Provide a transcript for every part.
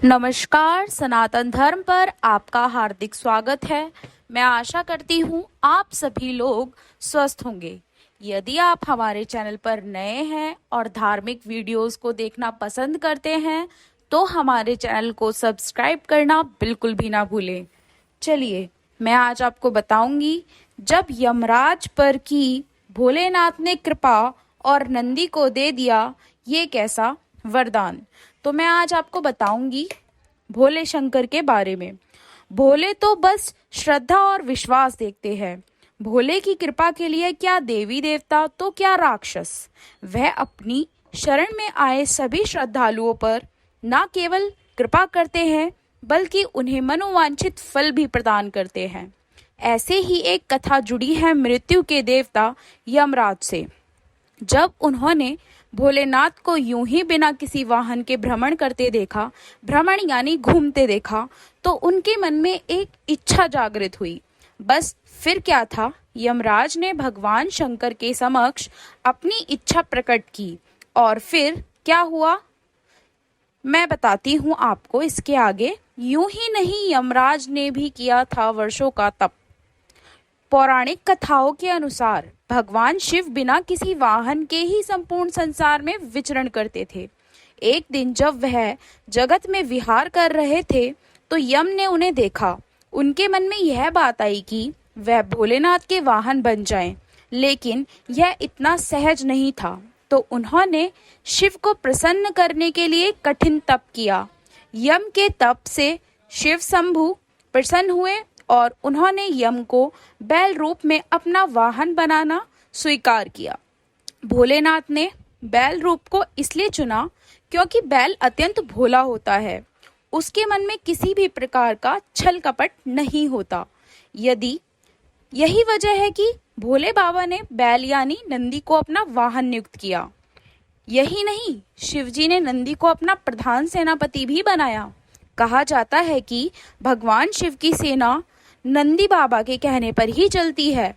नमस्कार, सनातन धर्म पर आपका हार्दिक स्वागत है। मैं आशा करती हूँ आप सभी लोग स्वस्थ होंगे। यदि आप हमारे चैनल पर नए हैं और धार्मिक वीडियोस को देखना पसंद करते हैं तो हमारे चैनल को सब्सक्राइब करना बिल्कुल भी ना भूलें। चलिए, मैं आज आपको बताऊंगी जब यमराज पर की भोलेनाथ ने कृपा और नंदी को दे दिया ये कैसा वरदान। तो मैं आज आपको बताऊंगी भोले शंकर के बारे में। भोले तो बस श्रद्धा और विश्वास देखते हैं। भोले की कृपा के लिए क्या देवी देवता तो क्या राक्षस, वह अपनी शरण में आए सभी श्रद्धालुओं पर न केवल कृपा करते हैं बल्कि उन्हें मनोवांछित फल भी प्रदान करते हैं। ऐसे ही एक कथा जुड़ी है मृत्यु के देवता यमराज से। जब उन्होंने भोलेनाथ को यूं ही बिना किसी वाहन के भ्रमण करते देखा, भ्रमण यानी घूमते देखा, तो उनके मन में एक इच्छा जागृत हुई। बस फिर क्या था, यमराज ने भगवान शंकर के समक्ष अपनी इच्छा प्रकट की और फिर क्या हुआ मैं बताती हूँ आपको इसके आगे। यूं ही नहीं, यमराज ने भी किया था वर्षों का तप। पौराणिक कथाओं के अनुसार भगवान शिव बिना किसी वाहन के ही संपूर्ण संसार में विचरण करते थे। एक दिन जब वह जगत में विहार कर रहे थे तो यम ने उन्हें देखा। उनके मन में यह बात आई कि वह भोलेनाथ के वाहन बन जाएं, लेकिन यह इतना सहज नहीं था। तो उन्होंने शिव को प्रसन्न करने के लिए कठिन तप किया। यम के तप से शिव शंभु प्रसन्न हुए और उन्होंने यम को बैल रूप में अपना वाहन बनाना स्वीकार किया। भोलेनाथ ने बैल रूप को इसलिए चुना क्योंकि बैल अत्यंत भोला होता है। उसके मन में किसी भी प्रकार का छल कपट नहीं होता। यही वजह है कि भोले बाबा ने बैल यानी नंदी को अपना वाहन नियुक्त किया। यही नहीं, शिवजी ने नंदी को अपना प्रधान सेनापति भी बनाया। कहा जाता है कि भगवान शिव की सेना नंदी बाबा के कहने पर ही चलती है।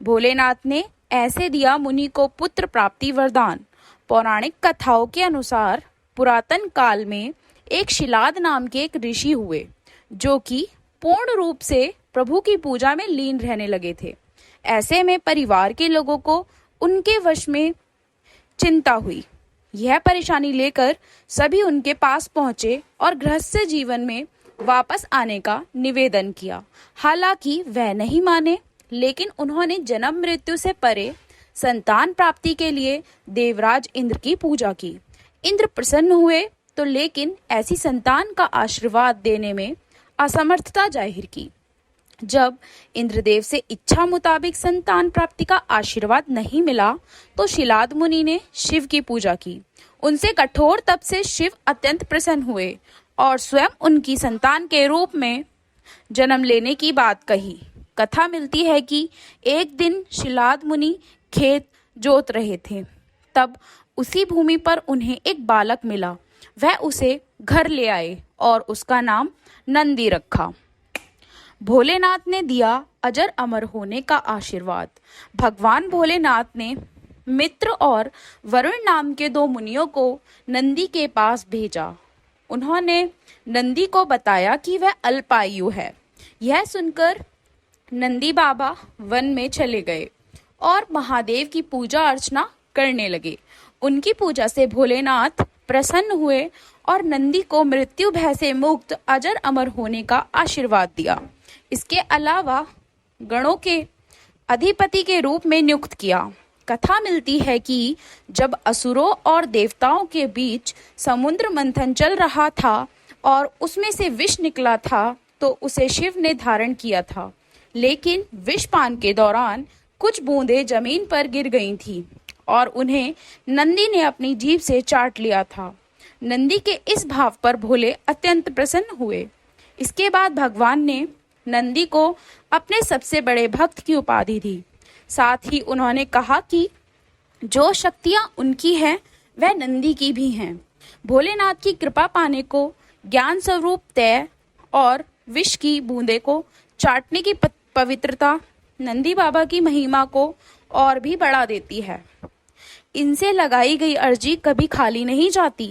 भोलेनाथ ने ऐसे दिया मुनि को पुत्र प्राप्ति वरदान। पौराणिक कथाओं के अनुसार पुरातन काल में एक शिलाद नाम के एक ऋषि हुए जो कि पूर्ण रूप से प्रभु की पूजा में लीन रहने लगे थे। ऐसे में परिवार के लोगों को उनके वश में चिंता हुई। यह परेशानी लेकर सभी उनके पास पहुंचे और गृहस्थ जीवन में वापस आने का निवेदन किया। हालांकि वह नहीं माने, लेकिन उन्होंने जन्म मृत्यु से परे संतान प्राप्ति के लिए देवराज इंद्र की पूजा की। इंद्र प्रसन्न हुए तो लेकिन ऐसी संतान का आशीर्वाद देने में असमर्थता जाहिर की। जब इंद्रदेव से इच्छा मुताबिक संतान प्राप्ति का आशीर्वाद नहीं मिला तो शिलाद मुनि ने शिव की पूजा की। उनसे कठोर तप से शिव अत्यंत प्रसन्न हुए और स्वयं उनकी संतान के रूप में जन्म लेने की बात कही। कथा मिलती है कि एक दिन शिलाद मुनि खेत जोत रहे थे, तब उसी भूमि पर उन्हें एक बालक मिला। वह उसे घर ले आए और उसका नाम नंदी रखा। भोलेनाथ ने दिया अजर अमर होने का आशीर्वाद। भगवान भोलेनाथ ने मित्र और वरुण नाम के दो मुनियों को नंदी के पास भेजा। उन्होंने नंदी को बताया कि वह अल्पायु है। यह सुनकर नंदी बाबा वन में चले गए और महादेव की पूजा अर्चना करने लगे। उनकी पूजा से भोलेनाथ प्रसन्न हुए और नंदी को मृत्यु भय से मुक्त अजर अमर होने का आशीर्वाद दिया। इसके अलावा गणों के अधिपति के रूप में नियुक्त किया। कथा मिलती है कि जब असुरों और देवताओं के बीच समुद्र मंथन चल रहा था और उसमें से विष निकला था तो उसे शिव ने धारण किया था, लेकिन विष पान के दौरान कुछ बूंदें जमीन पर गिर गई थी और उन्हें नंदी ने अपनी जीभ से चाट लिया था। नंदी के इस भाव पर भोले अत्यंत प्रसन्न हुए। इसके बाद भगवान ने नंदी को अपने सबसे बड़े भक्त की उपाधि दी। साथ ही उन्होंने कहा कि जो शक्तियां उनकी हैं वह नंदी की भी हैं। भोलेनाथ की कृपा पाने को ज्ञान स्वरूप तय और विष की बूंदे को चाटने की पवित्रता नंदी बाबा की महिमा को और भी बढ़ा देती है। इनसे लगाई गई अर्जी कभी खाली नहीं जाती।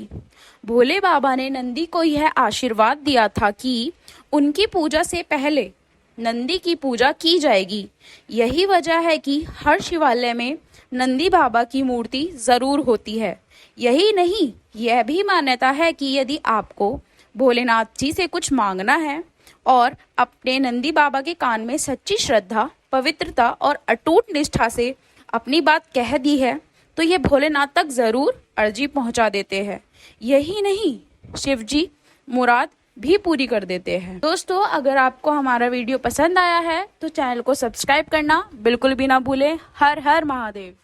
भोले बाबा ने नंदी को यह आशीर्वाद दिया था कि उनकी पूजा से पहले नंदी की पूजा की जाएगी। यही वजह है कि हर शिवालय में नंदी बाबा की मूर्ति जरूर होती है। यही नहीं, यह भी मान्यता है कि यदि आपको भोलेनाथ जी से कुछ मांगना है और अपने नंदी बाबा के कान में सच्ची श्रद्धा, पवित्रता और अटूट निष्ठा से अपनी बात कह दी है तो ये भोलेनाथ तक जरूर अर्जी पहुंचा देते हैं। यही नहीं, शिव जी मुराद भी पूरी कर देते हैं। दोस्तों, अगर आपको हमारा वीडियो पसंद आया है तो चैनल को सब्सक्राइब करना बिल्कुल भी ना भूलें। हर हर महादेव।